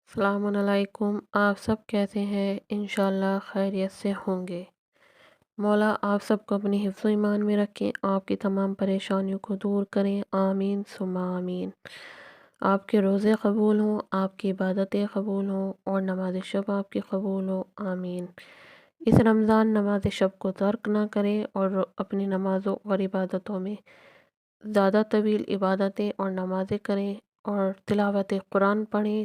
السلام علیکم، آپ سب کیسے ہیں؟ انشاءاللہ خیریت سے ہوں گے۔ مولا آپ سب کو اپنی حفظ و ایمان میں رکھیں، آپ کی تمام پریشانیوں کو دور کریں، آمین ثم آمین۔ آپ کے روزے قبول ہوں، آپ کی عبادتیں قبول ہوں اور نماز شب آپ کی قبول ہو، آمین۔ اس رمضان نماز شب کو ترک نہ کریں اور اپنی نمازوں اور عبادتوں میں زیادہ طویل عبادتیں اور نمازیں کریں اور تلاوت قرآن پڑھیں۔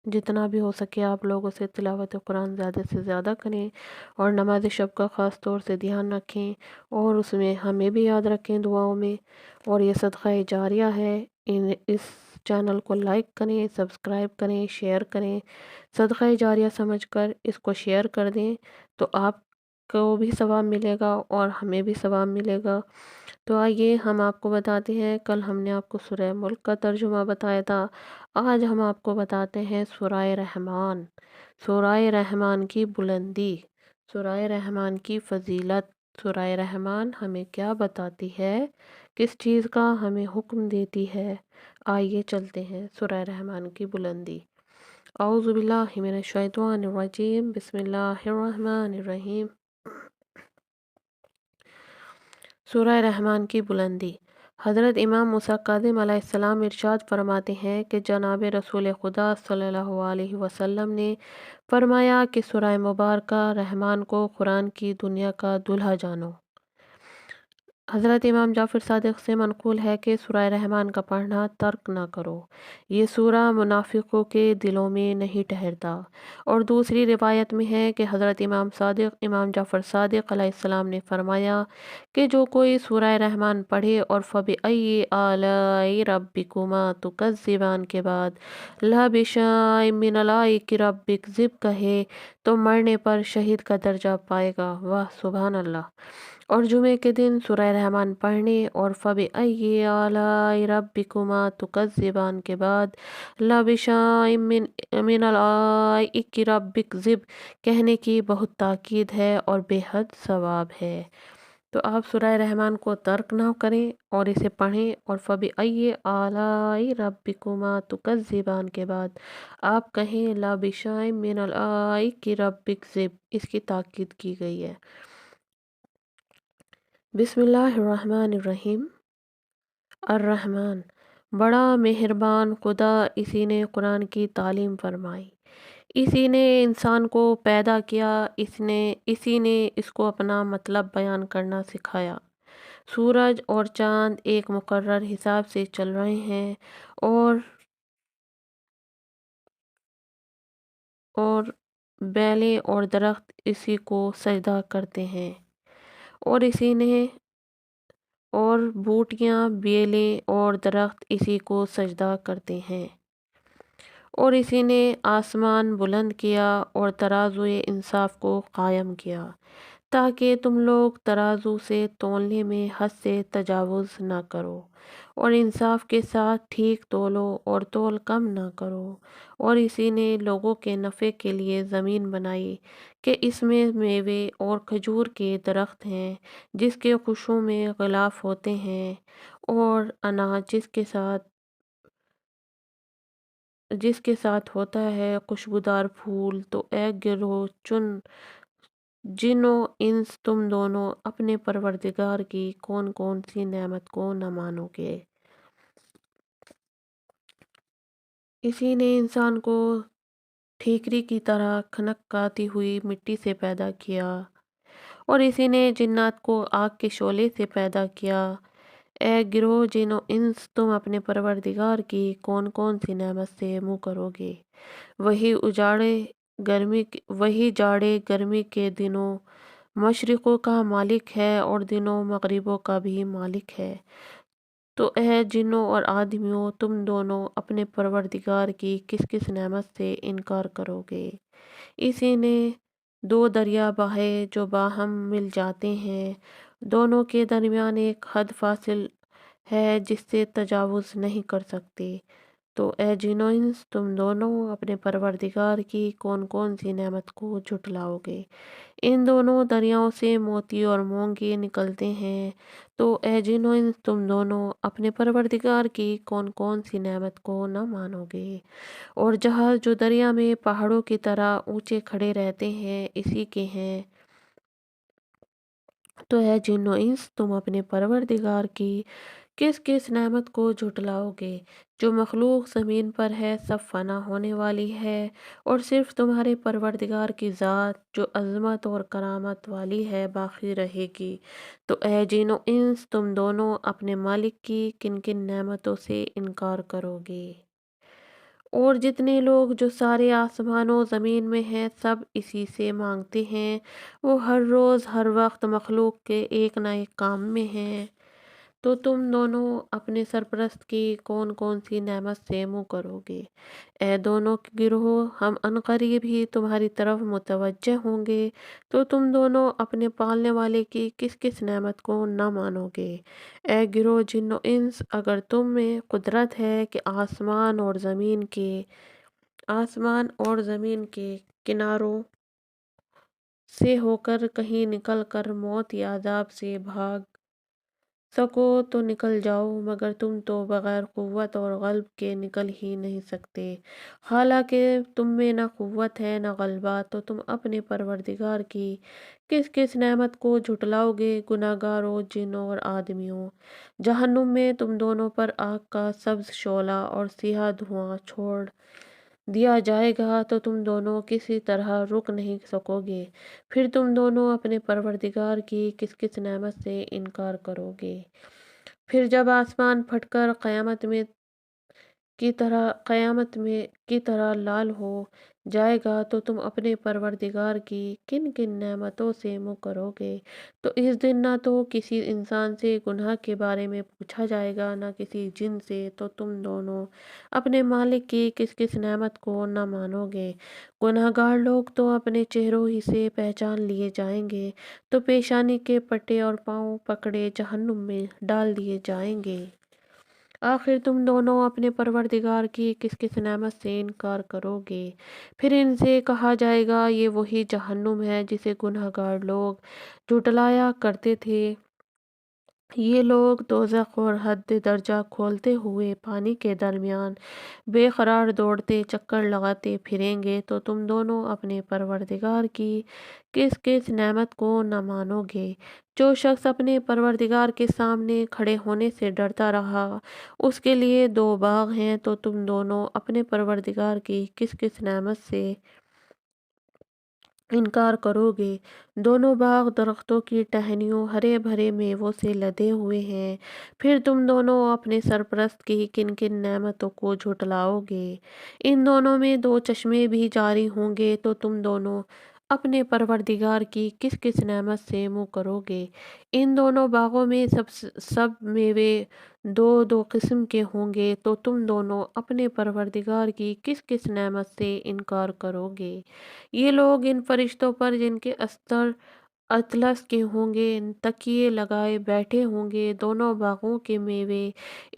جتنا بھی ہو سکے آپ لوگوں سے تلاوت قرآن زیادہ سے زیادہ کریں اور نماز شب کا خاص طور سے دھیان رکھیں اور اس میں ہمیں بھی یاد رکھیں دعاؤں میں۔ اور یہ صدقہ جاریہ ہے، اس چینل کو لائک کریں، سبسکرائب کریں، شیئر کریں۔ صدقہ جاریہ سمجھ کر اس کو شیئر کر دیں تو آپ کو بھی ثواب ملے گا اور ہمیں بھی ثواب ملے گا۔ تو آئیے ہم آپ کو بتاتے ہیں، کل ہم نے آپ کو سورہ ملک کا ترجمہ بتایا تھا، آج ہم آپ کو بتاتے ہیں سورہ رحمان۔ سورہ رحمان کی بلندی، سورہ رحمان کی فضیلت۔ سورہ رحمان ہمیں کیا بتاتی ہے، کس چیز کا ہمیں حکم دیتی ہے، آئیے چلتے ہیں سورہ رحمان کی بلندی۔ اعوذ باللہ من الشیطان الرجیم، بسم اللہ الرحمن الرحیم۔ سورہ رحمان کی بلندی۔ حضرت امام موسیٰ کاظم علیہ السلام ارشاد فرماتے ہیں کہ جناب رسول خدا صلی اللہ علیہ وسلم نے فرمایا کہ سورہ مبارکہ رحمان کو قرآن کی دنیا کا دلہا جانو۔ حضرت امام جعفر صادق سے منقول ہے کہ سورہ رحمان کا پڑھنا ترک نہ کرو، یہ سورہ منافقوں کے دلوں میں نہیں ٹھہرتا۔ اور دوسری روایت میں ہے کہ حضرت امام جعفر صادق علیہ السلام نے فرمایا کہ جو کوئی سورہ رحمان پڑھے اور فَبِأَيِّ آلَاءِ رَبِّكُمَا تُكَذِّبَانِ کے بعد لَا بِشَيْءٍ مِّنَ الْآلَاءِ رَبِّكَ کہے تو مرنے پر شہید کا درجہ پائے گا۔ واہ سبحان اللہ۔ اور جمعے کے دن سورہ رحمان پڑھنے اور فَبِأَيِّ آلَاءِ رَبِّكُمَا تُكَذِّبَانِ کے بعد لَا بِشَيْءٍ مِّنَ الْآلَاءِ رَبِّكَ کہنے کی بہت تاکید ہے اور بے حد ثواب ہے۔ تو آپ سورہ رحمان کو ترک نہ کریں اور اسے پڑھیں اور فَبِأَيِّ آلَاءِ رَبِّكُمَا تُكَذِّبَانِ کے بعد آپ کہیں لَا بِشَيْءٍ مِّنَ الْآلَاءِ رَبِّكَ، اس کی تاکید کی گئی ہے۔ بسم اللہ الرحمن الرحیم۔ الرحمن، بڑا مہربان خدا، اسی نے قرآن کی تعلیم فرمائی، اسی نے انسان کو پیدا کیا، اسی نے اس کو اپنا مطلب بیان کرنا سکھایا۔ سورج اور چاند ایک مقرر حساب سے چل رہے ہیں اور بیلیں اور درخت اسی کو سجدہ کرتے ہیں اور بوٹیاں، بیلیں اور درخت اسی کو سجدہ کرتے ہیں۔ اور اسی نے آسمان بلند کیا اور ترازوئے انصاف کو قائم کیا تاکہ تم لوگ ترازو سے تولنے میں حد سے تجاوز نہ کرو اور انصاف کے ساتھ ٹھیک تولو اور تول کم نہ کرو۔ اور اسی نے لوگوں کے نفع کے لیے زمین بنائی کہ اس میں میوے اور کھجور کے درخت ہیں جس کے خوشبو میں غلاف ہوتے ہیں، اور اناج جس کے ساتھ ہوتا ہے خوشبودار پھول۔ تو اے گروہ جن و انس، تم دونوں اپنے پروردگار کی کون کون سی نعمت کو نہ مانو گے۔ اسی نے انسان کو ٹھیکری کی طرح کھنکاتی ہوئی مٹی سے پیدا کیا اور اسی نے جنات کو آگ کے شعلے سے پیدا کیا۔ اے گروہ جن و انس، تم اپنے پروردگار کی کون کون سی نعمت سے منہ کرو گے۔ وہی جاڑے گرمی کے دنوں مشرقوں کا مالک ہے اور دنوں مغربوں کا بھی مالک ہے۔ تو اے جنوں اور آدمیوں، تم دونوں اپنے پروردگار کی کس کس نعمت سے انکار کرو گے۔ اسی نے دو دریا بہائے جو باہم مل جاتے ہیں، دونوں کے درمیان ایک حد فاصل ہے جس سے تجاوز نہیں کر سکتے۔ تو اے جن و انس تم دونوں اپنے پروردگار کی کون کون سی نعمت کو جھٹلاؤ گے؟ ان دونوں دریاؤں سے موتی اور مونگے نکلتے ہیں، تو اے جن و انس تم دونوں اپنے پروردگار کی کون کون سی نعمت کو نہ مانو گے؟ اور جہاز جو دریا میں پہاڑوں کی طرح اونچے کھڑے رہتے ہیں اسی کے ہیں، تو اے جن و انس تم اپنے پروردگار کی کس کس نعمت کو جھٹلاؤ گے؟ جو مخلوق زمین پر ہے سب فنا ہونے والی ہے، اور صرف تمہارے پروردگار کی ذات جو عظمت اور کرامت والی ہے باقی رہے گی۔ تو اے جن و انس تم دونوں اپنے مالک کی کن کن نعمتوں سے انکار کرو گے؟ اور جتنے لوگ جو سارے آسمان و زمین میں ہیں سب اسی سے مانگتے ہیں، وہ ہر روز ہر وقت مخلوق کے ایک نہ ایک کام میں ہیں، تو تم دونوں اپنے سرپرست کی کون کون سی نعمت سے منہ کرو گے؟ اے دونوں گروہ، ہم عنقریب ہی تمہاری طرف متوجہ ہوں گے، تو تم دونوں اپنے پالنے والے کی کس کس نعمت کو نہ مانو گے؟ اے گروہ جن و انس، اگر تم میں قدرت ہے کہ آسمان اور زمین کے کناروں سے ہو کر کہیں نکل کر موت یا عذاب سے بھاگ سکو تو نکل جاؤ، مگر تم تو بغیر قوت اور غلب کے نکل ہی نہیں سکتے۔ حالانکہ تم میں نہ قوت ہے نہ غلبہ، تو تم اپنے پروردگار کی کس کس نعمت کو جھٹلاؤ گے؟ گناہ گاروں، جنوں اور آدمیوں، جہنم میں تم دونوں پر آگ کا سبز شعلہ اور سیاہ دھواں چھوڑ دیا جائے گا، تو تم دونوں کسی طرح رک نہیں سکو گے۔ پھر تم دونوں اپنے پروردگار کی کس کس نعمت سے انکار کرو گے؟ پھر جب آسمان پھٹ کر قیامت میں کی طرح لال ہو جائے گا، تو تم اپنے پروردگار کی کن کن نعمتوں سے منہ کرو گے؟ تو اس دن نہ تو کسی انسان سے گناہ کے بارے میں پوچھا جائے گا نہ کسی جن سے، تو تم دونوں اپنے مالک کی کس کس نعمت کو نہ مانو گے؟ گناہ گار لوگ تو اپنے چہروں ہی سے پہچان لیے جائیں گے، تو پیشانی کے پٹے اور پاؤں پکڑے جہنم میں ڈال دیے جائیں گے۔ آخر تم دونوں اپنے پروردگار کی کس کس نعمت سے انکار کرو گے؟ پھر ان سے کہا جائے گا، یہ وہی جہنم ہے جسے گناہ گار لوگ جھٹلایا کرتے تھے۔ یہ لوگ دوزخ اور حد درجہ کھولتے ہوئے پانی کے درمیان بے قرار دوڑتے چکر لگاتے پھریں گے، تو تم دونوں اپنے پروردگار کی کس کس نعمت کو نہ مانو گے؟ جو شخص اپنے پروردگار کے سامنے کھڑے ہونے سے ڈرتا رہا، اس کے لیے دو باغ ہیں، تو تم دونوں اپنے پروردگار کی کس کس نعمت سے انکار کرو گے؟ دونوں باغ درختوں کی ٹہنیوں ہرے بھرے میووں سے لدے ہوئے ہیں۔ پھر تم دونوں اپنے سرپرست کی کن کن نعمتوں کو جھٹلاؤ گے؟ ان دونوں میں دو چشمے بھی جاری ہوں گے، تو تم دونوں اپنے پروردگار کی کس کس نعمت سے منہ کرو گے؟ ان دونوں باغوں میں سب میوے دو دو قسم کے ہوں گے، تو تم دونوں اپنے پروردگار کی کس کس نعمت سے انکار کرو گے؟ یہ لوگ ان فرشتوں پر جن کے استر اطلس کے ہوں گے تکیے لگائے بیٹھے ہوں گے، دونوں باغوں کے میوے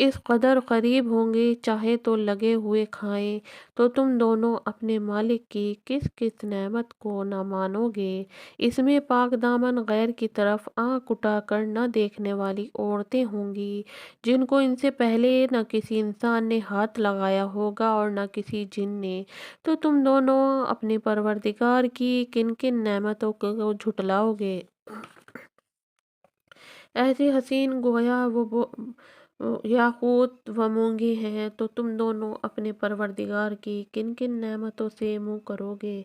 اس قدر قریب ہوں گے چاہے تو لگے ہوئے کھائیں، تو تم دونوں اپنے مالک کی کس کس نعمت کو نہ مانو گے؟ اس میں پاک دامن غیر کی طرف آنکھ اٹھا کر نہ دیکھنے والی عورتیں ہوں گی، جن کو ان سے پہلے نہ کسی انسان نے ہاتھ لگایا ہوگا اور نہ کسی جن نے، تو تم دونوں اپنے پروردگار کی کن کن نعمتوں کو جھٹلاؤ گے؟ ایسی حسین گویا وہ یاقوت و مونگے ہیں، تو تم دونوں اپنے پروردگار کی کن کن نعمتوں سے منہ کرو گے؟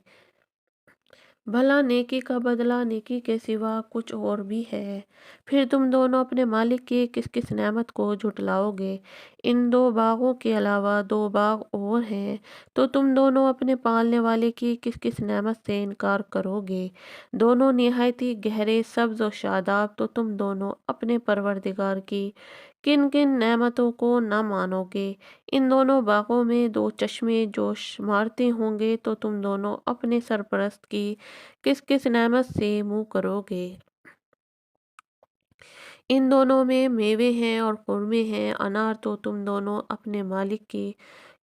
بھلا نیکی کا بدلہ نیکی کے سوا کچھ اور بھی ہے؟ پھر تم دونوں اپنے مالک کی کس کس نعمت کو جھٹلاؤ گے؟ ان دو باغوں کے علاوہ دو باغ اور ہیں، تو تم دونوں اپنے پالنے والے کی کس کس نعمت سے انکار کرو گے؟ دونوں نہایت ہی گہرے سبز و شاداب، تو تم دونوں اپنے پروردگار کی کن کن نعمتوں کو نہ مانو گے؟ ان دونوں باغوں میں دو چشمے جوش مارتے ہوں گے، تو تم دونوں اپنے سرپرست کی کس کس نعمت سے منہ کرو گے؟ ان دونوں میں میوے ہیں اور خرمے ہیں، انار، تو تم دونوں اپنے مالک کی